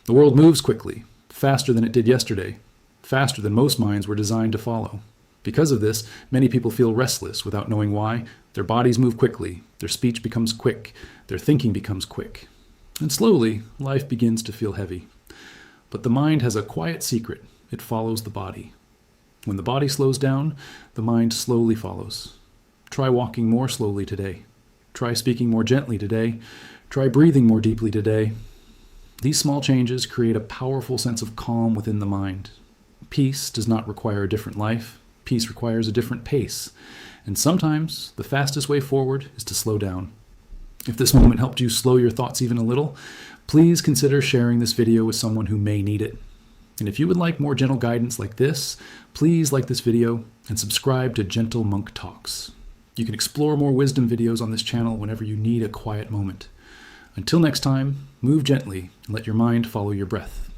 The world moves quickly, faster than it did yesterday, faster than most minds were designed to follow. Because of this, many people feel restless without knowing why. Their bodies move quickly, their speech becomes quick, their thinking becomes quick. And slowly, life begins to feel heavy. But the mind has a quiet secret. It follows the body. When the body slows down, the mind slowly follows. Try walking more slowly today. Try speaking more gently today. Try breathing more deeply today. These small changes create a powerful sense of calm within the mind. Peace does not require a different life. Peace requires a different pace. And sometimes the fastest way forward is to slow down. If this moment helped you slow your thoughts even a little, please consider sharing this video with someone who may need it. And if you would like more gentle guidance like this, please like this video and subscribe to Gentle Monk Talks. You can explore more wisdom videos on this channel whenever you need a quiet moment. Until next time, move gently and let your mind follow your breath.